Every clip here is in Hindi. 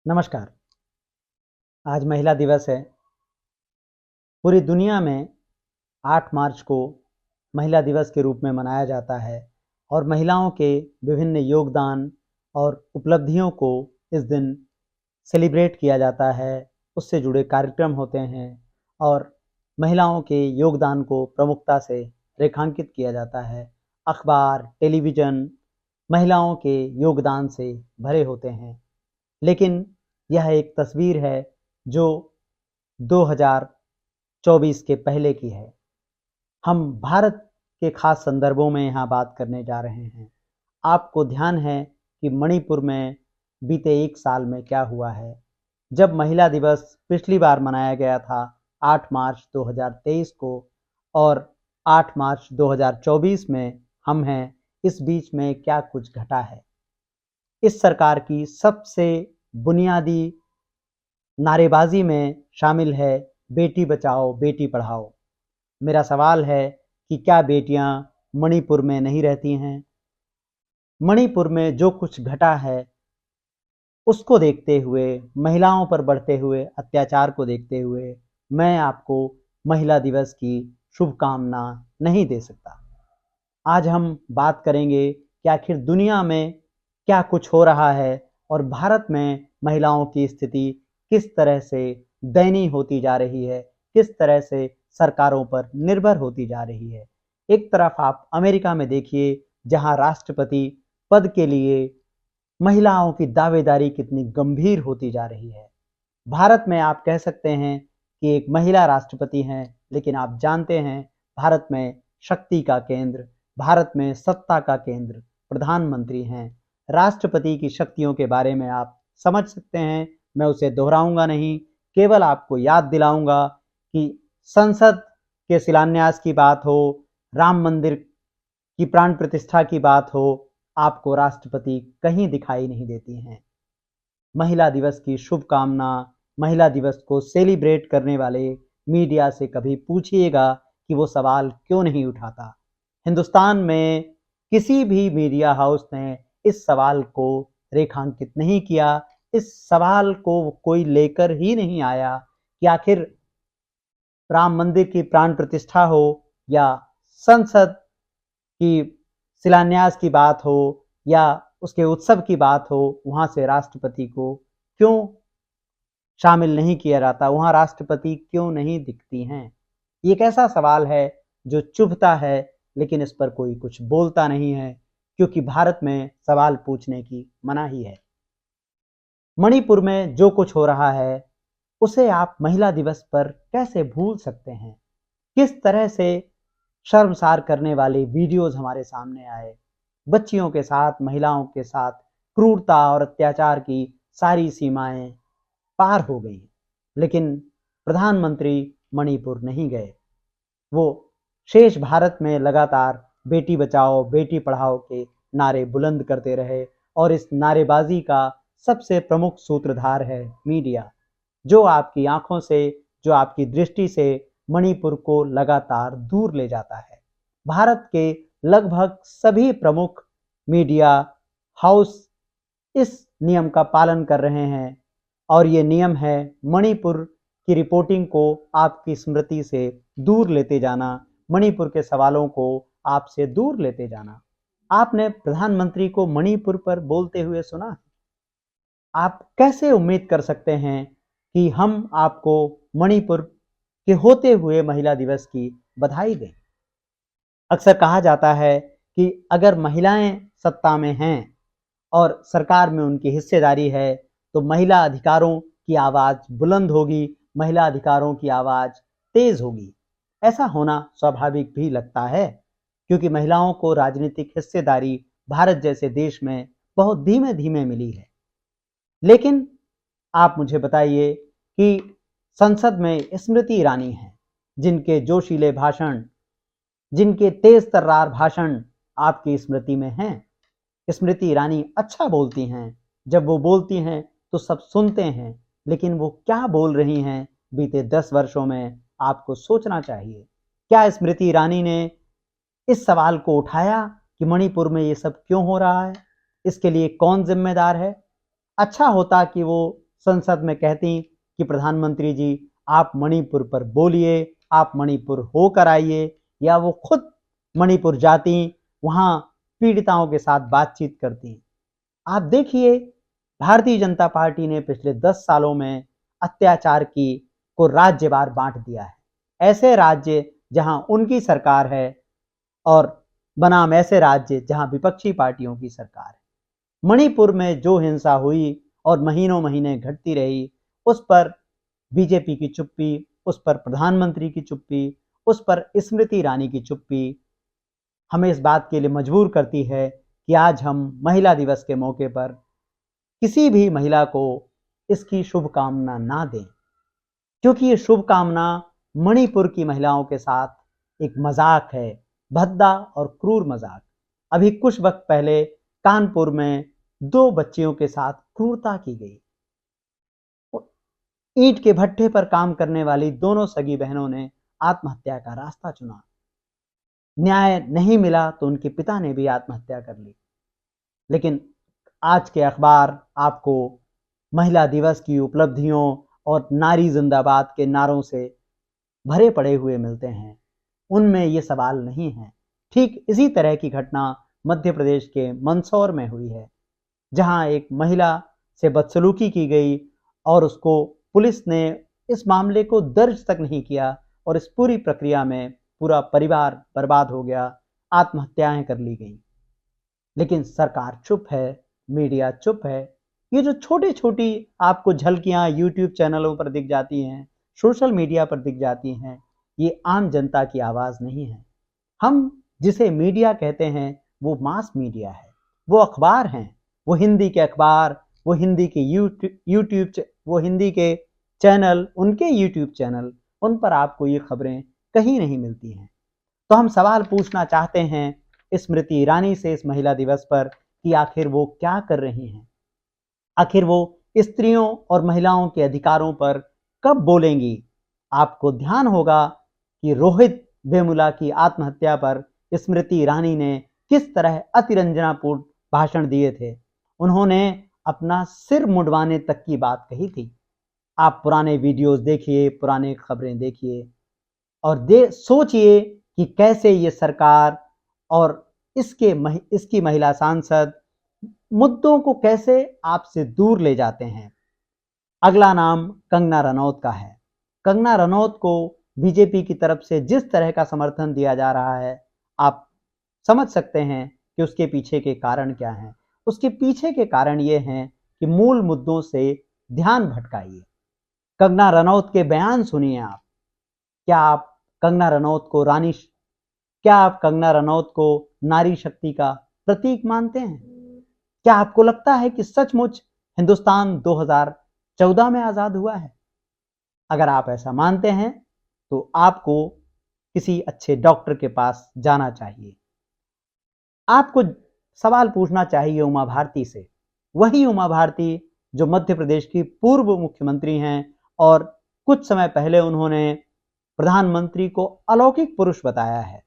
नमस्कार। आज महिला दिवस है। पूरी दुनिया में 8 मार्च को महिला दिवस के रूप में मनाया जाता है और महिलाओं के विभिन्न योगदान और उपलब्धियों को इस दिन सेलिब्रेट किया जाता है। उससे जुड़े कार्यक्रम होते हैं और महिलाओं के योगदान को प्रमुखता से रेखांकित किया जाता है। अखबार, टेलीविज़न महिलाओं के योगदान से भरे होते हैं। लेकिन यह एक तस्वीर है जो 2024 के पहले की है। हम भारत के खास संदर्भों में यहाँ बात करने जा रहे हैं। आपको ध्यान है कि मणिपुर में बीते 1 साल में क्या हुआ है। जब महिला दिवस पिछली बार मनाया गया था 8 मार्च 2023 को और 8 मार्च 2024 में हम हैं, इस बीच में क्या कुछ घटा है। इस सरकार की सबसे बुनियादी नारेबाजी में शामिल है बेटी बचाओ बेटी पढ़ाओ। मेरा सवाल है कि क्या बेटियां मणिपुर में नहीं रहती हैं? मणिपुर में जो कुछ घटा है उसको देखते हुए, महिलाओं पर बढ़ते हुए अत्याचार को देखते हुए मैं आपको महिला दिवस की शुभकामना नहीं दे सकता। आज हम बात करेंगे कि आखिर दुनिया में क्या कुछ हो रहा है और भारत में महिलाओं की स्थिति किस तरह से दयनीय होती जा रही है, किस तरह से सरकारों पर निर्भर होती जा रही है। एक तरफ आप अमेरिका में देखिए, जहां राष्ट्रपति पद के लिए महिलाओं की दावेदारी कितनी गंभीर होती जा रही है। भारत में आप कह सकते हैं कि एक महिला राष्ट्रपति हैं, लेकिन आप जानते हैं भारत में शक्ति का केंद्र, भारत में सत्ता का केंद्र प्रधानमंत्री हैं। राष्ट्रपति की शक्तियों के बारे में आप समझ सकते हैं, मैं उसे दोहराऊंगा नहीं, केवल आपको याद दिलाऊंगा कि संसद के शिलान्यास की बात हो, राम मंदिर की प्राण प्रतिष्ठा की बात हो, आपको राष्ट्रपति कहीं दिखाई नहीं देती हैं। महिला दिवस की शुभकामना, महिला दिवस को सेलिब्रेट करने वाले मीडिया से कभी पूछिएगा कि वो सवाल क्यों नहीं उठाता। हिंदुस्तान में किसी भी मीडिया हाउस ने इस सवाल को रेखांकित नहीं किया, इस सवाल को कोई लेकर ही नहीं आया कि आखिर राम मंदिर की प्राण प्रतिष्ठा हो या संसद की शिलान्यास की बात हो या उसके उत्सव की बात हो, वहां से राष्ट्रपति को क्यों शामिल नहीं किया जाता, वहां राष्ट्रपति क्यों नहीं दिखती हैं। ये एक ऐसा सवाल है जो चुभता है, लेकिन इस पर कोई कुछ बोलता नहीं है, क्योंकि भारत में सवाल पूछने की मनाही है। मणिपुर में जो कुछ हो रहा है उसे आप महिला दिवस पर कैसे भूल सकते हैं? किस तरह से शर्मसार करने वाले वीडियोस हमारे सामने आए। बच्चियों के साथ, महिलाओं के साथ क्रूरता और अत्याचार की सारी सीमाएं पार हो गई, लेकिन प्रधानमंत्री मणिपुर नहीं गए। वो शेष भारत में लगातार बेटी बचाओ बेटी पढ़ाओ के नारे बुलंद करते रहे और इस नारेबाजी का सबसे प्रमुख सूत्रधार है मीडिया, जो आपकी आंखों से, जो आपकी दृष्टि से मणिपुर को लगातार दूर ले जाता है। भारत के लगभग सभी प्रमुख मीडिया हाउस इस नियम का पालन कर रहे हैं और ये नियम है मणिपुर की रिपोर्टिंग को आपकी स्मृति से दूर लेते जाना, मणिपुर के सवालों को आपसे दूर लेते जाना। आपने प्रधानमंत्री को मणिपुर पर बोलते हुए सुना? आप कैसे उम्मीद कर सकते हैं कि हम आपको मणिपुर के होते हुए महिला दिवस की बधाई दें? अक्सर कहा जाता है कि अगर महिलाएं सत्ता में हैं और सरकार में उनकी हिस्सेदारी है तो महिला अधिकारों की आवाज बुलंद होगी, महिला अधिकारों की आवाज तेज होगी। ऐसा होना स्वाभाविक भी लगता है, क्योंकि महिलाओं को राजनीतिक हिस्सेदारी भारत जैसे देश में बहुत धीमे धीमे मिली है। लेकिन आप मुझे बताइए कि संसद में स्मृति ईरानी हैं, जिनके जोशीले भाषण, जिनके तेज तर्रार भाषण आपकी स्मृति में हैं। स्मृति ईरानी अच्छा बोलती हैं, जब वो बोलती हैं तो सब सुनते हैं, लेकिन वो क्या बोल रही हैं बीते 10 वर्षों में आपको सोचना चाहिए। क्या स्मृति ईरानी ने इस सवाल को उठाया कि मणिपुर में ये सब क्यों हो रहा है, इसके लिए कौन जिम्मेदार है? अच्छा होता कि वो संसद में कहती कि प्रधानमंत्री जी आप मणिपुर पर बोलिए, आप मणिपुर होकर आइए, या वो खुद मणिपुर जाती, वहां पीड़िताओं के साथ बातचीत करती। आप देखिए, भारतीय जनता पार्टी ने पिछले 10 सालों में अत्याचार की को राज्यवार बांट दिया है। ऐसे राज्य जहां उनकी सरकार है और बनाम ऐसे राज्य जहां विपक्षी पार्टियों की सरकार है। मणिपुर में जो हिंसा हुई और महीनों महीने घटती रही, उस पर बीजेपी की चुप्पी, उस पर प्रधानमंत्री की चुप्पी, उस पर स्मृति ईरानी की चुप्पी हमें इस बात के लिए मजबूर करती है कि आज हम महिला दिवस के मौके पर किसी भी महिला को इसकी शुभकामना ना दें, क्योंकि ये शुभकामना मणिपुर की महिलाओं के साथ एक मजाक है, भद्दा और क्रूर मजाक। अभी कुछ वक्त पहले कानपुर में 2 बच्चियों के साथ क्रूरता की गई। ईंट के भट्ठे पर काम करने वाली दोनों सगी बहनों ने आत्महत्या का रास्ता चुना। न्याय नहीं मिला तो उनके पिता ने भी आत्महत्या कर ली। लेकिन आज के अखबार आपको महिला दिवस की उपलब्धियों और नारी जिंदाबाद के नारों से भरे पड़े हुए मिलते हैं। उनमें ये सवाल नहीं है। ठीक इसी तरह की घटना मध्य प्रदेश के मंदसौर में हुई है, जहां एक महिला से बदसलूकी की गई और उसको पुलिस ने इस मामले को दर्ज तक नहीं किया और इस पूरी प्रक्रिया में पूरा परिवार बर्बाद हो गया, आत्महत्याएं कर ली गई। लेकिन सरकार चुप है, मीडिया चुप है। ये जो छोटी छोटी आपको झलकियां यूट्यूब चैनलों पर दिख जाती हैं, सोशल मीडिया पर दिख जाती हैं, ये आम जनता की आवाज़ नहीं है। हम जिसे मीडिया कहते हैं वो मास मीडिया है, वो अखबार हैं, वो हिंदी के अखबार, वो हिंदी के वो हिंदी के चैनल, उनके यूट्यूब चैनल, उन पर आपको ये खबरें कहीं नहीं मिलती हैं। तो हम सवाल पूछना चाहते हैं स्मृति ईरानी से इस महिला दिवस पर कि आखिर वो क्या कर रही हैं, आखिर वो स्त्रियों और महिलाओं के अधिकारों पर कब बोलेंगी। आपको ध्यान होगा कि रोहित वेमुला की आत्महत्या पर स्मृति ईरानी ने किस तरह अतिरंजनापूर्ण भाषण दिए थे। उन्होंने अपना सिर मुंडवाने तक की बात कही थी। आप पुराने वीडियोस देखिए, पुराने खबरें देखिए और सोचिए कि कैसे ये सरकार और इसकी महिला सांसद मुद्दों को कैसे आपसे दूर ले जाते हैं। अगला नाम कंगना रनौत का है। कंगना रनौत को बीजेपी की तरफ से जिस तरह का समर्थन दिया जा रहा है, आप समझ सकते हैं कि उसके पीछे के कारण क्या हैं। उसके पीछे के कारण ये हैं कि मूल मुद्दों से ध्यान भटकाइए। कंगना रनौत के बयान सुनिए आप। क्या आप कंगना रनौत को नारी शक्ति का प्रतीक मानते हैं? क्या आपको लगता है कि सचमुच हिंदुस्तान 2014 में आजाद हुआ है? अगर आप ऐसा मानते हैं तो आपको किसी अच्छे डॉक्टर के पास जाना चाहिए। आपको सवाल पूछना चाहिए उमा भारती से, वही उमा भारती जो मध्य प्रदेश की पूर्व मुख्यमंत्री हैं और कुछ समय पहले उन्होंने प्रधानमंत्री को अलौकिक पुरुष बताया है।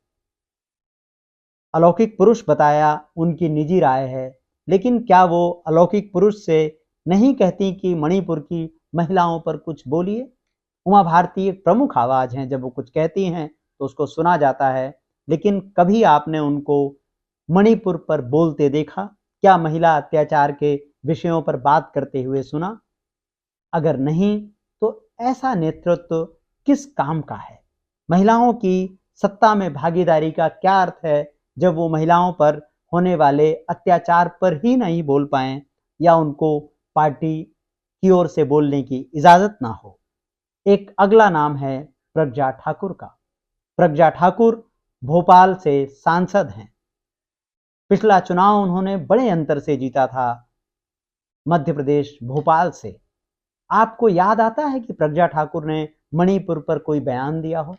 अलौकिक पुरुष बताया उनकी निजी राय है, लेकिन क्या वो अलौकिक पुरुष से नहीं कहती कि मणिपुर की महिलाओं पर कुछ बोलिए? उमा भारती एक प्रमुख आवाज हैं, जब वो कुछ कहती हैं तो उसको सुना जाता है, लेकिन कभी आपने उनको मणिपुर पर बोलते देखा? क्या महिला अत्याचार के विषयों पर बात करते हुए सुना? अगर नहीं तो ऐसा नेतृत्व किस काम का है? महिलाओं की सत्ता में भागीदारी का क्या अर्थ है जब वो महिलाओं पर होने वाले अत्याचार पर ही नहीं बोल पाएं या उनको पार्टी की ओर से बोलने की इजाजत ना हो। एक अगला नाम है प्रज्ञा ठाकुर का। प्रज्ञा ठाकुर भोपाल से सांसद हैं। पिछला चुनाव उन्होंने बड़े अंतर से जीता था, मध्य प्रदेश भोपाल से। आपको याद आता है कि प्रज्ञा ठाकुर ने मणिपुर पर कोई बयान दिया हो?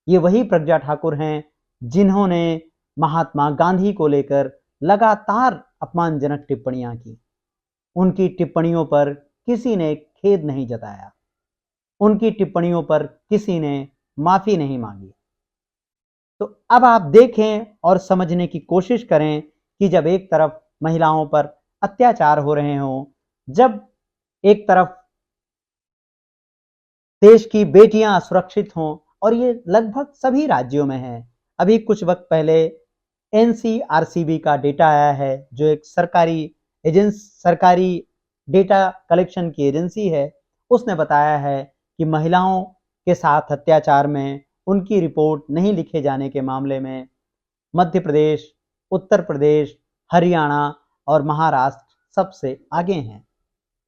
ये वही प्रज्ञा ठाकुर हैं जिन्होंने महात्मा गांधी को लेकर लगातार अपमानजनक टिप्पणियां की। उनकी टिप्पणियों पर किसी ने खेद नहीं जताया, उनकी टिप्पणियों पर किसी ने माफी नहीं मांगी। तो अब आप देखें और समझने की कोशिश करें कि जब एक तरफ महिलाओं पर अत्याचार हो रहे हों, जब एक तरफ देश की बेटियां सुरक्षित हों, और ये लगभग सभी राज्यों में है। अभी कुछ वक्त पहले एनसीआरसीबी का डेटा आया है, जो एक सरकारी डेटा कलेक्शन की एजेंसी है। उसने बताया है कि महिलाओं के साथ अत्याचार में उनकी रिपोर्ट नहीं लिखे जाने के मामले में मध्य प्रदेश, उत्तर प्रदेश, हरियाणा और महाराष्ट्र सबसे आगे हैं।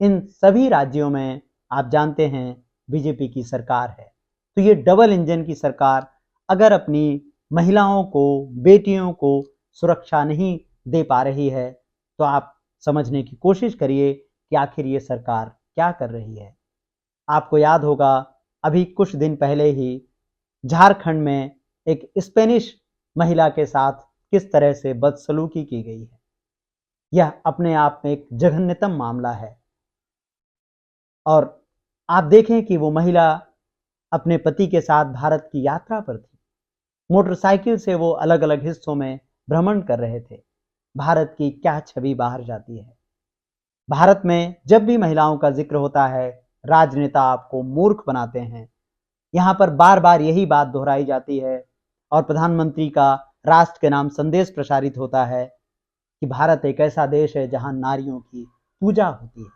इन सभी राज्यों में आप जानते हैं बीजेपी की सरकार है। तो ये डबल इंजन की सरकार अगर अपनी महिलाओं को, बेटियों को सुरक्षा नहीं दे पा रही है, तो आप समझने की कोशिश करिए कि आखिर ये सरकार क्या कर रही है। आपको याद होगा, अभी कुछ दिन पहले ही झारखंड में एक स्पेनिश महिला के साथ किस तरह से बदसलूकी की गई है। यह अपने आप में एक जघन्यतम मामला है। और आप देखें कि वो महिला अपने पति के साथ भारत की यात्रा पर थी। मोटरसाइकिल से वो अलग अलग हिस्सों में भ्रमण कर रहे थे। भारत की क्या छवि बाहर जाती है। भारत में जब भी महिलाओं का जिक्र होता है, राजनेता आपको मूर्ख बनाते हैं। यहाँ पर बार बार यही बात दोहराई जाती है और प्रधानमंत्री का राष्ट्र के नाम संदेश प्रसारित होता है कि भारत एक ऐसा देश है जहां नारियों की पूजा होती है।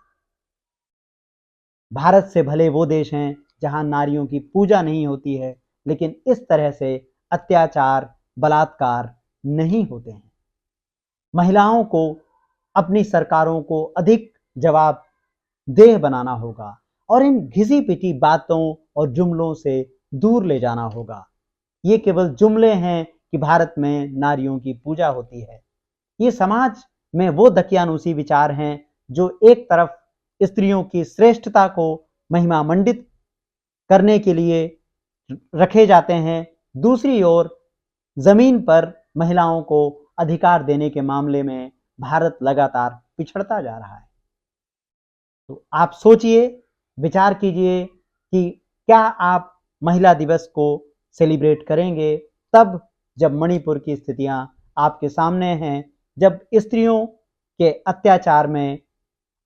भारत से भले वो देश हैं जहां नारियों की पूजा नहीं होती है, लेकिन इस तरह से अत्याचार, बलात्कार नहीं होते हैं। महिलाओं को अपनी सरकारों को अधिक जवाबदेह बनाना होगा और इन घिसी पिटी बातों और जुमलों से दूर ले जाना होगा। ये केवल जुमले हैं कि भारत में नारियों की पूजा होती है। ये समाज में वो दकियानूसी विचार हैं जो एक तरफ स्त्रियों की श्रेष्ठता को महिमा मंडित करने के लिए रखे जाते हैं, दूसरी ओर जमीन पर महिलाओं को अधिकार देने के मामले में भारत लगातार पिछड़ता जा रहा है। तो आप सोचिए, विचार कीजिए कि क्या आप महिला दिवस को सेलिब्रेट करेंगे तब जब मणिपुर की स्थितियां आपके सामने हैं, जब स्त्रियों के अत्याचार में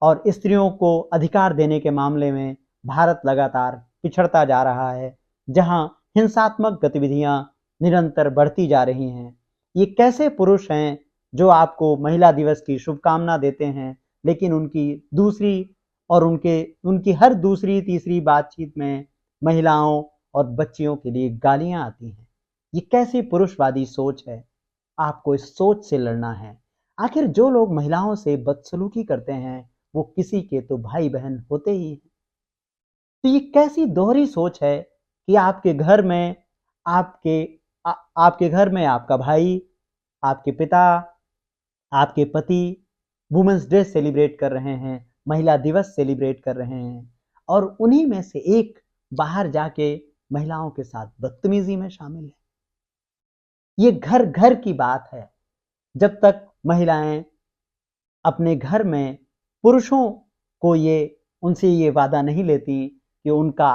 और स्त्रियों को अधिकार देने के मामले में भारत लगातार पिछड़ता जा रहा है, जहां हिंसात्मक गतिविधियां निरंतर बढ़ती जा रही हैं। ये कैसे पुरुष हैं जो आपको महिला दिवस की शुभकामना देते हैं, लेकिन उनकी हर दूसरी तीसरी बातचीत में महिलाओं और बच्चियों के लिए गालियां आती हैं। ये कैसी पुरुषवादी सोच है। आपको इस सोच से लड़ना है। आखिर जो लोग महिलाओं से बदसलूकी करते हैं वो किसी के तो भाई बहन होते ही हैं। तो ये कैसी दोहरी सोच है कि आपके आपके घर में आपका भाई, आपके पिता, आपके पति वुमेन्स डे सेलिब्रेट कर रहे हैं, महिला दिवस सेलिब्रेट कर रहे हैं, और उन्हीं में से एक बाहर जाके महिलाओं के साथ बदतमीजी में शामिल है। ये घर घर की बात है। जब तक महिलाएं अपने घर में पुरुषों को उनसे ये वादा नहीं लेती कि उनका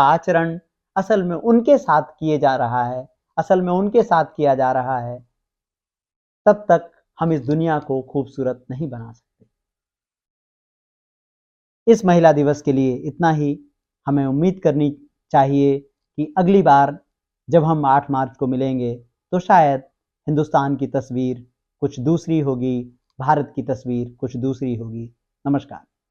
आचरण असल में उनके साथ किया जा रहा है, तब तक हम इस दुनिया को खूबसूरत नहीं बना सकते। इस महिला दिवस के लिए इतना ही। हमें उम्मीद करनी चाहिए कि अगली बार जब हम 8 मार्च को मिलेंगे तो शायद हिंदुस्तान की तस्वीर कुछ दूसरी होगी, भारत की तस्वीर कुछ दूसरी होगी। नमस्कार।